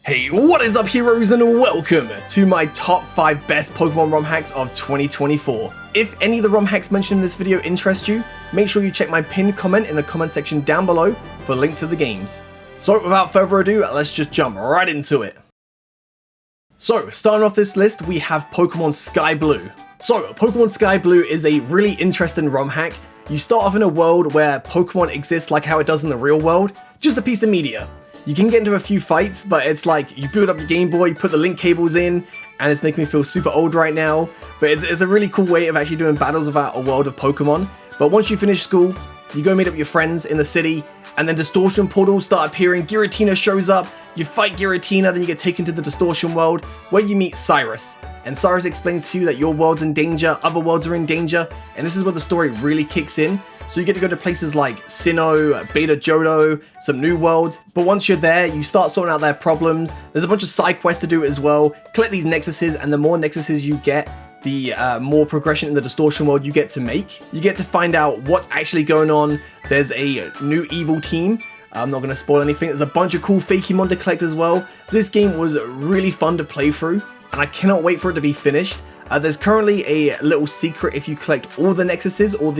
Hey, what is up heroes and welcome to my top 5 best Pokemon ROM hacks of 2024. If any of the ROM hacks mentioned in this video interest you, make sure you check my pinned comment in the comment section down below for links to the games. So without further ado, let's just jump right into it. So starting off this list, we have Pokemon Sky Blue. So Pokemon Sky Blue is a really interesting ROM hack. You start off in a world where Pokemon exist like how it does in the real world, just a piece of media. You can get into a few fights, but it's like you boot up your Game Boy, put the link cables in, and it's making me feel super old right now. But it's a really cool way of actually doing battles without a world of Pokemon. But once you finish school, you go meet up with your friends in the city, and then distortion portals start appearing, Giratina shows up, you fight Giratina, then you get taken to the distortion world, where you meet Cyrus. And Cyrus explains to you that your world's in danger, other worlds are in danger, and this is where the story really kicks in. So you get to go to places like Sinnoh, Beta Johto, some new worlds, but once you're there, you start sorting out their problems. There's a bunch of side quests to do as well. Collect these Nexuses, and the more Nexuses you get, the more progression in the distortion world you get to make. You get to find out what's actually going on. There's a new evil team. I'm not going to spoil anything. There's a bunch of cool Fakemon to collect as well. This game was really fun to play through, and I cannot wait for it to be finished. There's currently a little secret if you collect all the Nexuses, all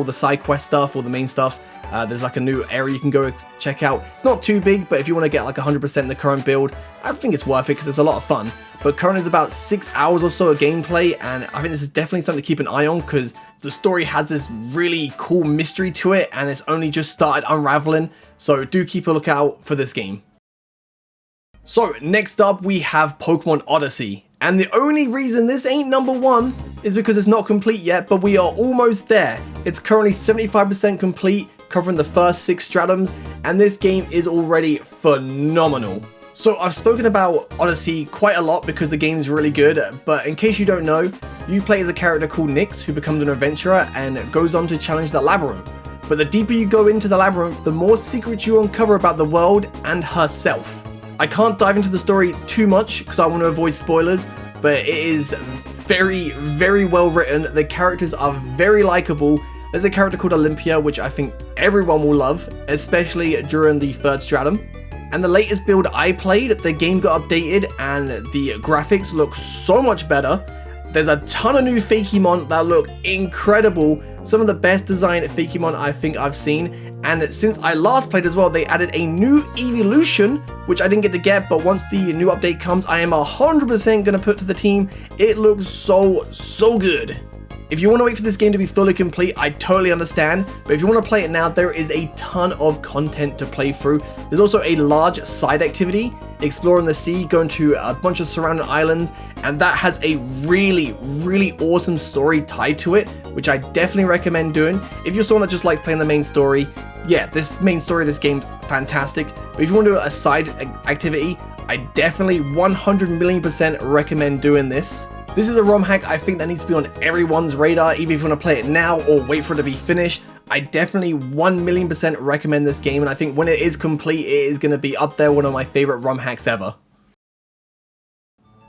the side quest stuff, all the main stuff. There's like a new area you can go check out. It's not too big, but if you want to get like 100% in the current build, I think it's worth it because it's a lot of fun. But currently it's about 6 hours or so of gameplay, and I think this is definitely something to keep an eye on because the story has this really cool mystery to it, and it's only just started unraveling. So do keep a lookout for this game. So next up we have Pokemon Odyssey. And the only reason this ain't number 1 is because it's not complete yet, but we are almost there. It's currently 75% complete, covering the first 6 stratums, and this game is already phenomenal. So I've spoken about Odyssey quite a lot because the game is really good, but in case you don't know, you play as a character called Nyx who becomes an adventurer and goes on to challenge the labyrinth. But the deeper you go into the labyrinth, the more secrets you uncover about the world and herself. I can't dive into the story too much because I want to avoid spoilers, but it is very, very well written. The characters are very likable. There's a character called Olympia, which I think everyone will love, especially during the 3rd stratum. And the latest build I played, the game got updated and the graphics look so much better. There's a ton of new Fakemon that look incredible. Some of the best designed Fakemon I think I've seen. And since I last played as well, they added a new evolution, which I didn't get to get, but once the new update comes, I am 100% going to put to the team. It looks so good. If you want to wait for this game to be fully complete, I totally understand, but if you want to play it now, there is a ton of content to play through. There's also a large side activity, exploring the sea, going to a bunch of surrounding islands, and that has a really awesome story tied to it, which I definitely recommend doing. If you're someone that just likes playing the main story, yeah, this main story of this game's fantastic, but if you want to do a side activity, I definitely 100,000,000% recommend doing this. This is a ROM hack I think that needs to be on everyone's radar, even if you want to play it now or wait for it to be finished. I definitely 1,000,000% recommend this game, and I think when it is complete, it is going to be up there one of my favorite ROM hacks ever.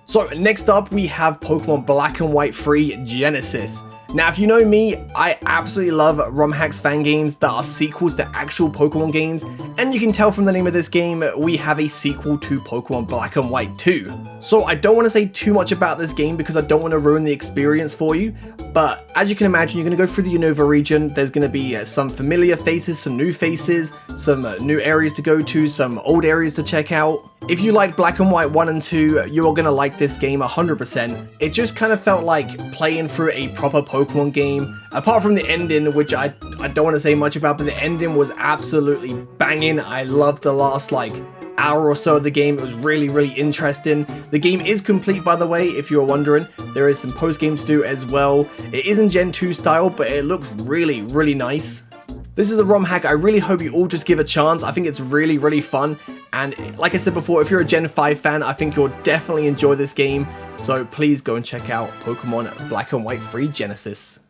So next up we have Pokemon Black and White 3 Genesis. Now if you know me, I absolutely love ROM hacks fan games that are sequels to actual Pokemon games, and you can tell from the name of this game, we have a sequel to Pokemon Black and White 2. So I don't want to say too much about this game because I don't want to ruin the experience for you, but as you can imagine, you're going to go through the Unova region. There's going to be some familiar faces, some new faces, some new areas to go to, some old areas to check out. If you like Black and White 1 and 2, you are going to like this game 100%. It just kind of felt like playing through a proper Pokemon game. Apart from the ending, which I don't want to say much about, but the ending was absolutely banging. I loved the last hour or so of the game. It was really interesting. The game is complete, by the way, if you're wondering. There is some post-game to do as well. It is in Gen 2 style, but it looks really nice. This is a ROM hack I really hope you all just give a chance. I think it's really fun, and like I said before, if you're a Gen 5 fan, I think you'll definitely enjoy this game, so please go and check out Pokemon Black and White 3 Genesis.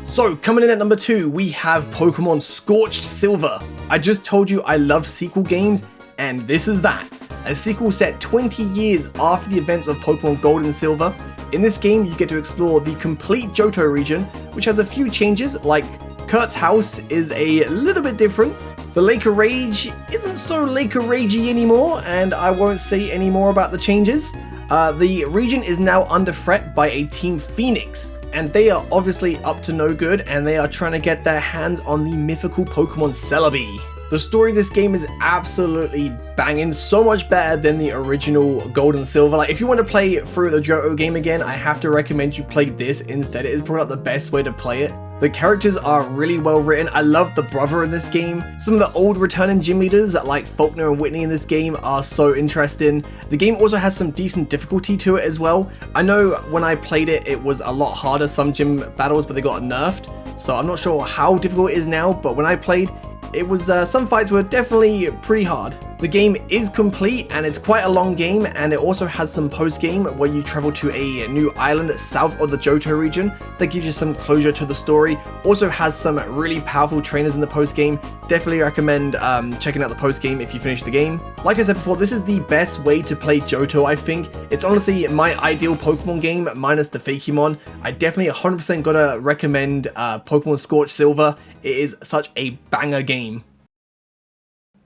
So coming in at number 2, we have Pokemon Scorched Silver. I just told you I love sequel games, and this is that. A sequel set 20 years after the events of Pokemon Gold and Silver. In this game, you get to explore the complete Johto region, which has a few changes, like Kurt's house is a little bit different. The Lake of Rage isn't so Lake of Ragey anymore, and I won't say any more about the changes. The region is now under threat by a Team Phoenix, and they are obviously up to no good, and they are trying to get their hands on the mythical Pokemon Celebi. The story of this game is absolutely banging, so much better than the original Gold and Silver. Like, if you want to play through the Johto game again, I have to recommend you play this instead. It is probably not the best way to play it. The characters are really well written. I love the brother in this game. Some of the old returning gym leaders like Faulkner and Whitney in this game are so interesting. The game also has some decent difficulty to it as well. I know when I played it, it was a lot harder, some gym battles, but they got nerfed. So I'm not sure how difficult it is now, but when I played, it was some fights were definitely pretty hard. The game is complete and it's quite a long game, and it also has some post-game where you travel to a new island south of the Johto region that gives you some closure to the story. Also has some really powerful trainers in the post-game. Definitely recommend checking out the post-game if you finish the game. Like I said before, this is the best way to play Johto, I think. It's honestly my ideal Pokemon game minus the Fakemon. I definitely 100% gotta recommend Pokemon Scorch Silver. It is such a banger game.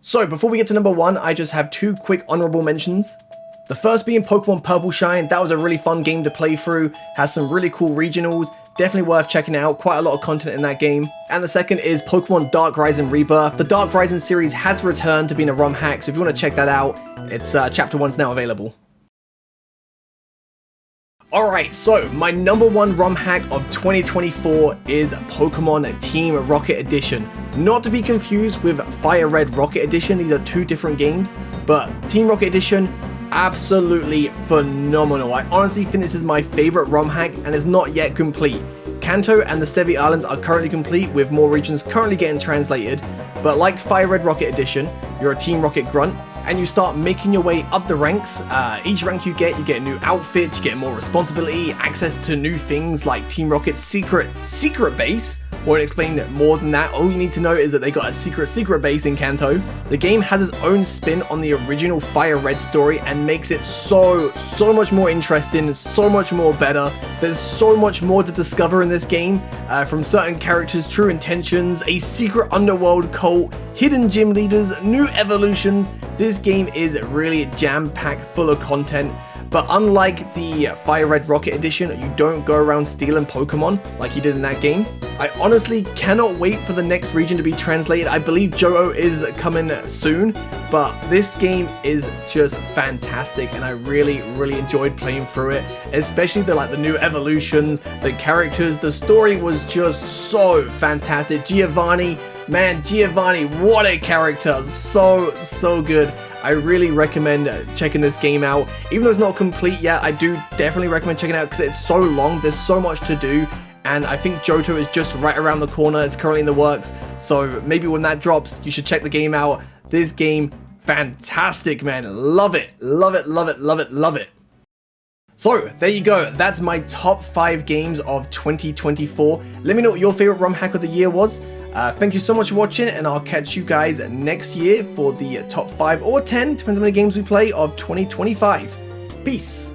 So before we get to number 1, I just have 2 quick honorable mentions. The first being Pokemon Purple Shine. That was a really fun game to play through, has some really cool regionals, definitely worth checking out, quite a lot of content in that game. And the second is Pokemon Dark Rising Rebirth. The Dark Rising series has returned to being a ROM hack, so if you want to check that out, it's chapter 1's now available. Alright, so my number 1 ROM hack of 2024 is Pokemon Team Rocket Edition. Not to be confused with Fire Red Rocket Edition, these are 2 different games, but Team Rocket Edition, absolutely phenomenal. I honestly think this is my favorite ROM hack and is not yet complete. Kanto and the Sevi Islands are currently complete, with more regions currently getting translated, but like Fire Red Rocket Edition, you're a Team Rocket grunt, and you start making your way up the ranks. Each rank you get new outfits, you get more responsibility, access to new things like Team Rocket's secret base. Won't explain more than that. All you need to know is that they got a secret base in Kanto. The game has its own spin on the original Fire Red story and makes it so much more interesting, so much more better. There's so much more to discover in this game, from certain characters' true intentions, a secret underworld cult, hidden gym leaders, new evolutions. This game is really jam-packed full of content. But unlike the Fire Red Rocket Edition, you don't go around stealing Pokemon like you did in that game. I honestly cannot wait for the next region to be translated. I believe Johto is coming soon, but this game is just fantastic and I really enjoyed playing through it, especially the new evolutions, the characters. The story was just so fantastic. Giovanni, man, Giovanni, what a character. So good. I really recommend checking this game out. Even though it's not complete yet, I do definitely recommend checking it out because it's so long, there's so much to do, and I think Johto is just right around the corner. It's currently in the works, so maybe when that drops, you should check the game out. This game, fantastic, man. Love it. So, there you go. That's my top 5 games of 2024. Let me know what your favorite ROM hack of the year was. Thank you so much for watching, and I'll catch you guys next year for the top 5 or 10, depends on how many games we play, of 2025. Peace.